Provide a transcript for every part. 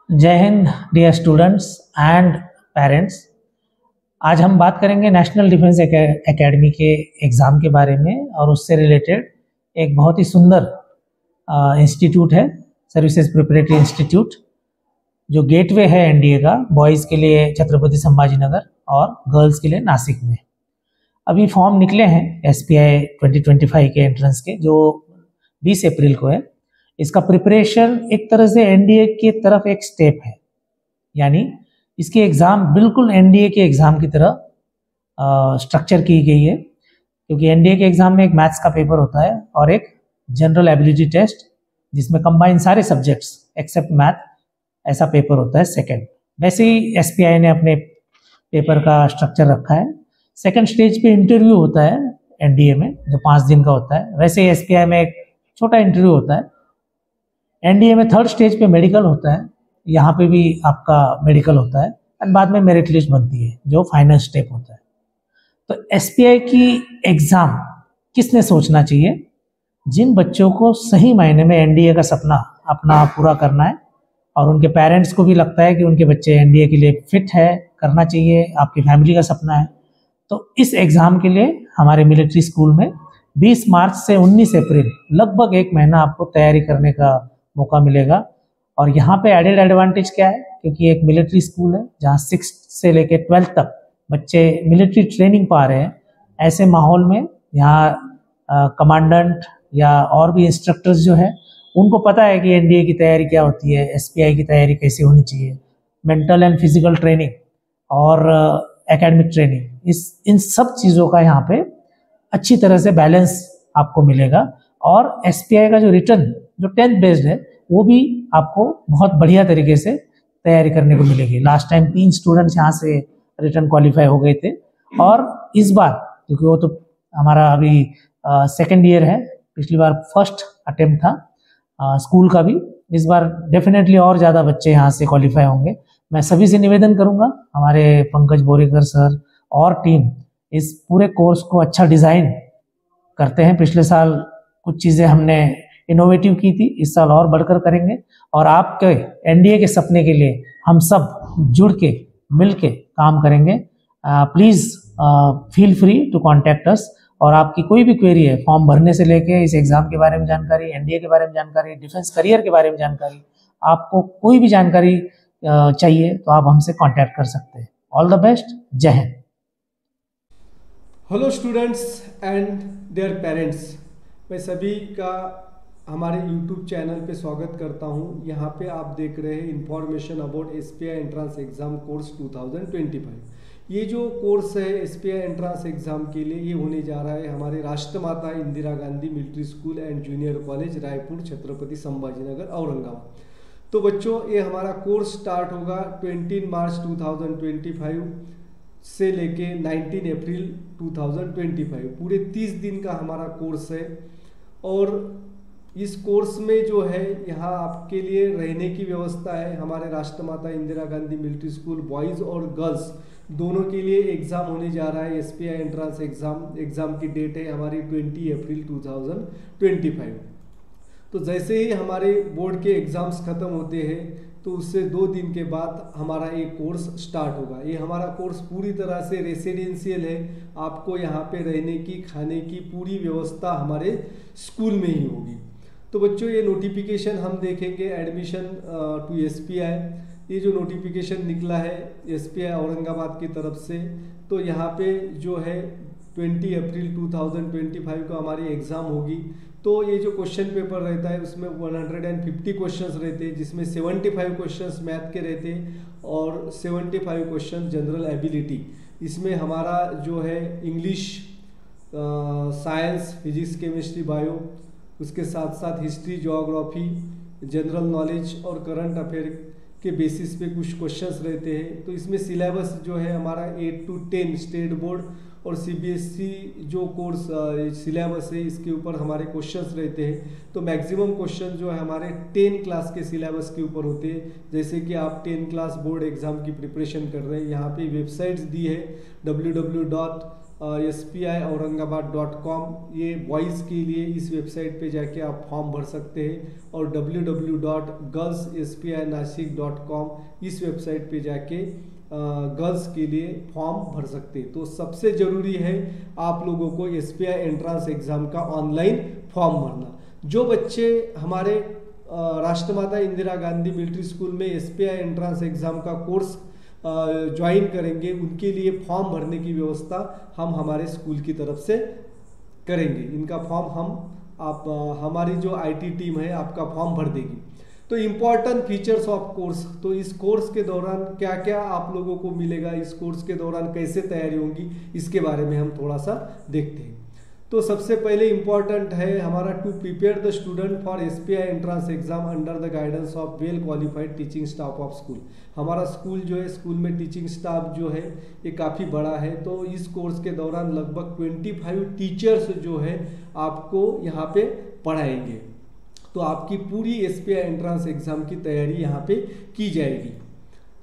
जय हिंद dear students and parents. आज हम बात करेंगे नेशनल डिफेंस एकेडमी के एग्ज़ाम के बारे में और उससे रिलेटेड एक बहुत ही सुंदर इंस्टीट्यूट है, सर्विसेज प्रिपरेटरी इंस्टीट्यूट, जो गेटवे है एनडीए का। बॉयज़ के लिए छत्रपति संभाजीनगर और गर्ल्स के लिए नासिक में। अभी फॉर्म निकले हैं एसपीआई 2025 के एंट्रेंस के, जो 20 अप्रैल को है। इसका प्रिपरेशन एक तरह से एनडीए की तरफ एक स्टेप है, यानी इसकी एग्ज़ाम बिल्कुल एनडीए के एग्ज़ाम की तरह स्ट्रक्चर की गई है, क्योंकि एनडीए के एग्ज़ाम में एक मैथ्स का पेपर होता है और एक जनरल एबिलिटी टेस्ट, जिसमें कंबाइन सारे सब्जेक्ट्स एक्सेप्ट मैथ, ऐसा पेपर होता है सेकेंड। वैसे ही एसपीआई ने अपने पेपर का स्ट्रक्चर रखा है। सेकेंड स्टेज पे इंटरव्यू होता है एनडीए में, जो 5 दिन का होता है। वैसे ही एसपीआई में एक छोटा इंटरव्यू होता है। एनडीए में थर्ड स्टेज पे मेडिकल होता है, यहाँ पे भी आपका मेडिकल होता है और बाद में मेरिट लिस्ट बनती है, जो फाइनल स्टेप होता है। तो एसपीआई की एग्ज़ाम किसने सोचना चाहिए? जिन बच्चों को सही मायने में एनडीए का सपना अपना पूरा करना है और उनके पेरेंट्स को भी लगता है कि उनके बच्चे एनडीए के लिए फिट है, करना चाहिए, आपकी फैमिली का सपना है, तो इस एग्ज़ाम के लिए हमारे मिलिट्री स्कूल में 20 मार्च से 19 अप्रैल लगभग 1 महीना आपको तैयारी करने का मौका मिलेगा। और यहाँ पे एडेड एडवांटेज क्या है, क्योंकि एक मिलिट्री स्कूल है जहाँ 6 से लेकर 12 तक बच्चे मिलिट्री ट्रेनिंग पा रहे हैं। ऐसे माहौल में यहाँ कमांडेंट या और भी इंस्ट्रक्टर्स जो है, उनको पता है कि एनडीए की तैयारी क्या होती है, एसपीआई की तैयारी कैसे होनी चाहिए, मेंटल एंड फिजिकल ट्रेनिंग और एकेडमिक ट्रेनिंग, इन सब चीज़ों का यहाँ पे अच्छी तरह से बैलेंस आपको मिलेगा। और एसपीआई का जो रिटर्न, जो 10th बेस्ड है, वो भी आपको बहुत बढ़िया तरीके से तैयारी करने को मिलेगी। लास्ट टाइम 3 स्टूडेंट्स यहाँ से रिटर्न क्वालिफाई हो गए थे, और इस बार क्योंकि वो तो हमारा अभी सेकेंड ईयर है, पिछली बार फर्स्ट अटेम्प्ट था स्कूल का भी, इस बार डेफिनेटली और ज़्यादा बच्चे यहाँ से क्वालिफाई होंगे। मैं सभी से निवेदन करूँगा, हमारे पंकज बोरेकर सर और टीम इस पूरे कोर्स को अच्छा डिज़ाइन करते हैं। पिछले साल कुछ चीज़ें हमने इनोवेटिव की थी, इस साल और बढ़कर करेंगे। और आपके एनडीए के सपने के लिए हम सब जुड़ के मिल के काम करेंगे। Please feel free to contact us. और आपकी कोई भी क्वेरी है, फॉर्म भरने से लेके इस एग्ज़ाम के बारे में जानकारी, एनडीए के बारे में जानकारी, डिफेंस करियर के बारे में जानकारी, आपको कोई भी जानकारी चाहिए तो आप हमसे कॉन्टैक्ट कर सकते हैं। ऑल द बेस्ट, जय Hind. Hello students and their parents, मैं सभी का हमारे यूट्यूब चैनल पे स्वागत करता हूं। यहां पे आप देख रहे हैं information about SPI entrance exam course 2025। ये जो कोर्स है एसपीआई एंट्रेंस एग्ज़ाम के लिए, ये होने जा रहा है हमारे राष्ट्रमाता Indira Gandhi military school and junior college, Raipur, Chhatrapati Sambhajinagar, Aurangabad. तो बच्चों, ये हमारा कोर्स स्टार्ट होगा 20 मार्च 2025 से लेके 19 अप्रैल 2025। पूरे 30 दिन का हमारा कोर्स है। और इस कोर्स में जो है, यहाँ आपके लिए रहने की व्यवस्था है। हमारे राष्ट्रमाता Indira Gandhi military school boys और गर्ल्स दोनों के लिए एग्ज़ाम होने जा रहा है एसपीआई एंट्रेंस एग्ज़ाम। एग्ज़ाम की डेट है हमारी 20 अप्रैल 2025। तो जैसे ही हमारे बोर्ड के एग्ज़ाम्स ख़त्म होते हैं, तो उससे 2 दिन के बाद हमारा एक कोर्स स्टार्ट होगा। ये हमारा कोर्स पूरी तरह से रेसिडेंशियल है। आपको यहाँ पे रहने की, खाने की पूरी व्यवस्था हमारे स्कूल में ही होगी। तो बच्चों, ये नोटिफिकेशन हम देखेंगे, एडमिशन टू एसपीआई। ये जो नोटिफिकेशन निकला है एसपीआई औरंगाबाद की तरफ से, तो यहाँ पे जो है 20 अप्रैल 2025 को हमारी एग्ज़ाम होगी। तो ये जो क्वेश्चन पेपर रहता है, उसमें 150 क्वेश्चंस रहते हैं, जिसमें 75 क्वेश्चंस मैथ के रहते हैं और 75 क्वेश्चन जनरल एबिलिटी। इसमें हमारा जो है English, science, physics, chemistry, bio, उसके साथ साथ हिस्ट्री, ज्योग्राफी, जनरल नॉलेज और करंट अफेयर के बेसिस पे कुछ क्वेश्चंस रहते हैं। तो इसमें सिलेबस जो है हमारा 8 to 10 स्टेट बोर्ड और सीबीएसई जो कोर्स सिलेबस है, इसके ऊपर हमारे क्वेश्चंस रहते हैं। तो मैक्सिमम क्वेश्चन जो है हमारे 10 क्लास के सिलेबस के ऊपर होते हैं। जैसे कि आप 10 क्लास बोर्ड एग्जाम की प्रिपरेशन कर रहे हैं, यहाँ पे वेबसाइट्स दी है www SPI-aurangabad.com, ये बॉयज़ के लिए इस वेबसाइट पे जाके आप फॉर्म भर सकते हैं, और www.girlsspinasik.com इस वेबसाइट पे जाके गर्ल्स के लिए फॉर्म भर सकते हैं। तो सबसे ज़रूरी है आप लोगों को SPI एंट्रेंस एग्ज़ाम का ऑनलाइन फॉर्म भरना। जो बच्चे हमारे राष्ट्रमाता इंदिरा गांधी मिलिट्री स्कूल में SPI एंट्रेंस एग्ज़ाम का कोर्स ज्वाइन करेंगे, उनके लिए फॉर्म भरने की व्यवस्था हम हमारे स्कूल की तरफ से करेंगे। इनका फॉर्म हमारी जो IT टीम है आपका फॉर्म भर देगी। तो इम्पॉर्टेंट फीचर्स ऑफ कोर्स, तो इस कोर्स के दौरान क्या क्या आप लोगों को मिलेगा, इस कोर्स के दौरान कैसे तैयारी होगी, इसके बारे में हम थोड़ा सा देखते हैं। तो सबसे पहले इम्पॉर्टेंट है हमारा to prepare the student for SPI entrance exam under the guidance of well qualified teaching staff of school. हमारा स्कूल जो है, स्कूल में टीचिंग स्टाफ जो है ये काफ़ी बड़ा है। तो इस कोर्स के दौरान लगभग 25 टीचर्स जो है आपको यहाँ पे पढ़ाएंगे। तो आपकी पूरी SPI एंट्रेंस एग्जाम की तैयारी यहाँ पे की जाएगी।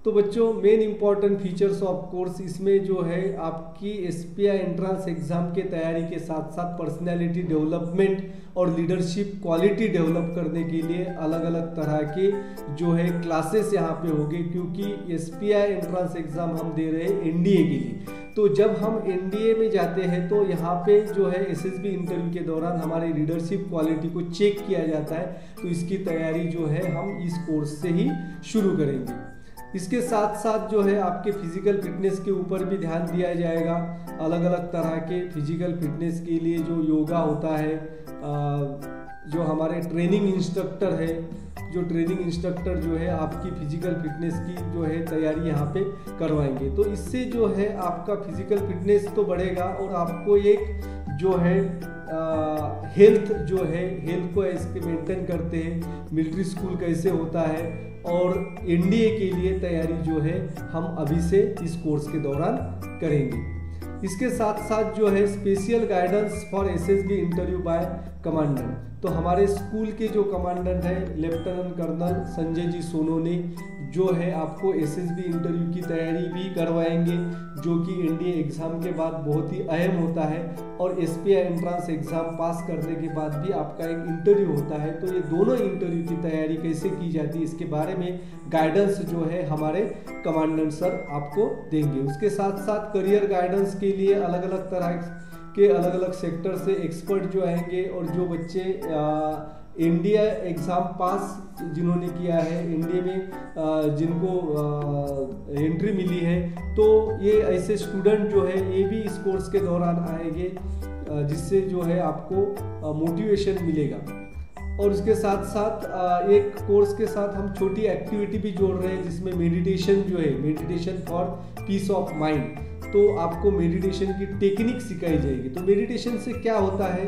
तो बच्चों, main important features of course इसमें जो है आपकी SPI एंट्रेंस एग्जाम के तैयारी के साथ साथ पर्सनैलिटी डेवलपमेंट और लीडरशिप क्वालिटी डेवलप करने के लिए अलग अलग तरह के जो है क्लासेस यहाँ पे होंगे, क्योंकि SPI एंट्रेंस एग्जाम हम दे रहे हैं NDA के लिए। तो जब हम NDA में जाते हैं तो यहाँ पे जो है SSB इंटरव्यू के दौरान हमारी लीडरशिप क्वालिटी को चेक किया जाता है। तो इसकी तैयारी जो है हम इस कोर्स से ही शुरू करेंगे। इसके साथ साथ जो है आपके फिजिकल फिटनेस के ऊपर भी ध्यान दिया जाएगा। अलग अलग तरह के फिजिकल फिटनेस के लिए जो योगा होता है, जो हमारे ट्रेनिंग इंस्ट्रक्टर है, जो ट्रेनिंग इंस्ट्रक्टर जो है आपकी फिजिकल फिटनेस की जो है तैयारी यहाँ पे करवाएंगे। तो इससे जो है आपका फिजिकल फिटनेस तो बढ़ेगा और आपको एक जो है हेल्थ जो है, हेल्थ को ऐसे मेंटेन करते हैं, मिलिट्री स्कूल कैसे होता है और NDA के लिए तैयारी जो है हम अभी से इस कोर्स के दौरान करेंगे। इसके साथ साथ जो है special guidance for SSB interview by commandant. तो हमारे स्कूल के जो कमांडेंट है लेफ्टिनेंट कर्नल संजय जी सोनोने जो है आपको SSB इंटरव्यू की तैयारी भी करवाएंगे, जो कि NDA एग्ज़ाम के बाद बहुत ही अहम होता है। और SPI एंट्रेंस एग्ज़ाम पास करने के बाद भी आपका एक इंटरव्यू होता है। तो ये दोनों इंटरव्यू की तैयारी कैसे की जाती है, इसके बारे में गाइडेंस जो है हमारे कमांडेंट सर आपको देंगे। उसके साथ साथ करियर गाइडेंस के लिए अलग अलग तरह के अलग अलग सेक्टर से एक्सपर्ट जो आएंगे, और जो बच्चे NDA एग्ज़ाम पास जिन्होंने किया है, NDA में जिनको एंट्री मिली है, तो ये ऐसे स्टूडेंट जो है ये भी इस कोर्स के दौरान आएंगे, जिससे जो है आपको मोटिवेशन मिलेगा। और उसके साथ साथ एक कोर्स के साथ हम छोटी एक्टिविटी भी जोड़ रहे हैं, जिसमें मेडिटेशन जो है, meditation for piece of mind. तो आपको मेडिटेशन की टेक्निक सिखाई जाएगी। तो मेडिटेशन से क्या होता है,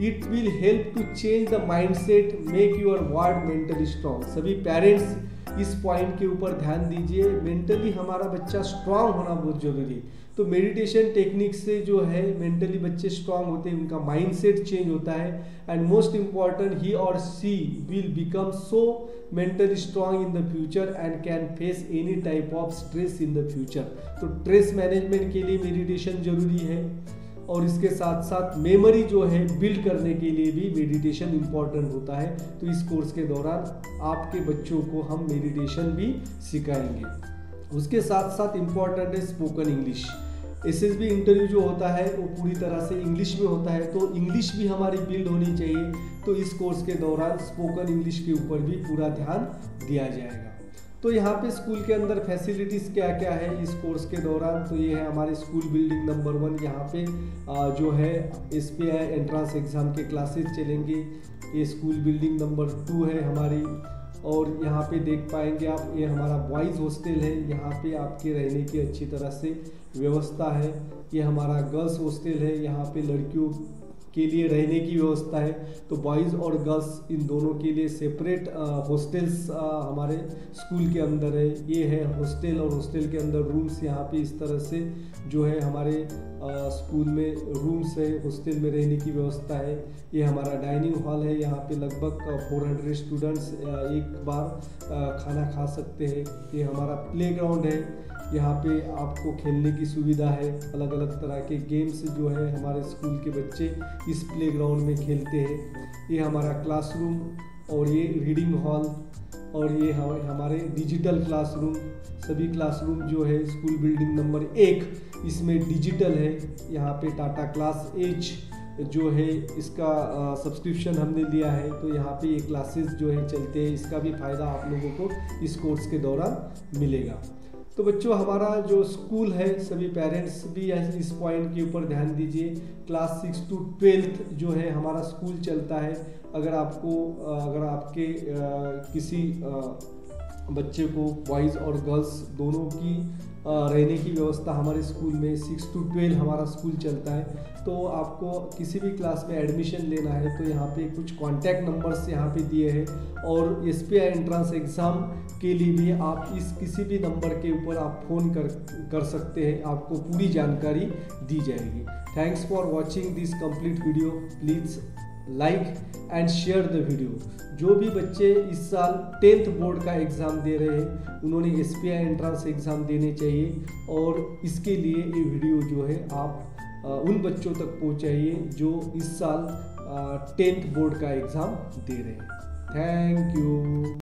it will help to change the mindset, make your word mentally strong. सभी पेरेंट्स इस पॉइंट के ऊपर ध्यान दीजिए, मेंटली हमारा बच्चा स्ट्रांग होना बहुत जरूरी है। तो मेडिटेशन टेक्निक से जो है मेंटली बच्चे स्ट्रांग होते हैं, उनका माइंडसेट चेंज होता है, एंड मोस्ट इम्पॉर्टेंट ही और she will become so mentally strong in the future and can face any type of stress in the future. तो स्ट्रेस मैनेजमेंट के लिए मेडिटेशन जरूरी है, और इसके साथ साथ मेमोरी जो है बिल्ड करने के लिए भी मेडिटेशन इम्पॉर्टेंट होता है। तो इस कोर्स के दौरान आपके बच्चों को हम मेडिटेशन भी सिखाएंगे। उसके साथ साथ इम्पॉर्टेंट है स्पोकन इंग्लिश। SSB इंटरव्यू जो होता है वो पूरी तरह से इंग्लिश में होता है, तो इंग्लिश भी हमारी बिल्ड होनी चाहिए। तो इस कोर्स के दौरान स्पोकन इंग्लिश के ऊपर भी पूरा ध्यान दिया जाएगा। तो यहाँ पे स्कूल के अंदर फैसिलिटीज़ क्या क्या है इस कोर्स के दौरान, तो ये है हमारे स्कूल बिल्डिंग नंबर 1। यहाँ पे जो है SPI एंट्रेंस एग्ज़ाम के क्लासेस चलेंगे। ये स्कूल बिल्डिंग नंबर 2 है हमारी, और यहाँ पे देख पाएंगे आप, ये हमारा बॉयज़ हॉस्टल है। यहाँ पे आपके रहने की अच्छी तरह से व्यवस्था है। ये हमारा गर्ल्स हॉस्टल है, यहाँ पे लड़कियों के लिए रहने की व्यवस्था है। तो बॉयज़ और गर्ल्स इन दोनों के लिए सेपरेट हॉस्टल्स हमारे स्कूल के अंदर है। ये है हॉस्टल, और हॉस्टल के अंदर रूम्स यहाँ पे इस तरह से जो है हमारे स्कूल में रूम्स है, हॉस्टल में रहने की व्यवस्था है। ये हमारा डाइनिंग हॉल है, यहाँ पे लगभग 400 स्टूडेंट्स एक बार खाना खा सकते हैं। ये हमारा प्लेग्राउंड है, यहाँ पे आपको खेलने की सुविधा है। अलग अलग तरह के गेम्स जो है हमारे स्कूल के बच्चे इस प्लेग्राउंड में खेलते हैं। ये हमारा क्लासरूम, और ये रीडिंग हॉल, और ये हमारे डिजिटल क्लासरूम। सभी क्लासरूम जो है स्कूल बिल्डिंग नंबर 1 इसमें डिजिटल है। यहाँ पे टाटा क्लास एज जो है इसका सब्सक्रिप्शन हमने लिया है, तो यहाँ पे ये क्लासेस जो है चलते हैं। इसका भी फ़ायदा आप लोगों को इस कोर्स के दौरान मिलेगा। तो बच्चों, हमारा जो स्कूल है, सभी पेरेंट्स भी इस पॉइंट के ऊपर ध्यान दीजिए। क्लास 6 to 12 जो है हमारा स्कूल चलता है। अगर आपके किसी बच्चे को बॉयज़ और गर्ल्स दोनों की रहने की व्यवस्था हमारे स्कूल में 6 to 12 हमारा स्कूल चलता है। तो आपको किसी भी क्लास में एडमिशन लेना है तो यहाँ पे कुछ कॉन्टैक्ट नंबर्स यहाँ पे दिए हैं, और SPI एंट्रेंस एग्ज़ाम के लिए भी आप इस किसी भी नंबर के ऊपर आप फ़ोन कर सकते हैं, आपको पूरी जानकारी दी जाएगी। Thanks for watching this complete video. Please like and share the video. जो भी बच्चे इस साल 10th बोर्ड का एग्ज़ाम दे रहे हैं उन्होंने SPI एंट्रेंस एग्ज़ाम देने चाहिए, और इसके लिए ये वीडियो जो है आप उन बच्चों तक पहुँचाइए जो इस साल 10th बोर्ड का एग्ज़ाम दे रहे हैं। Thank you.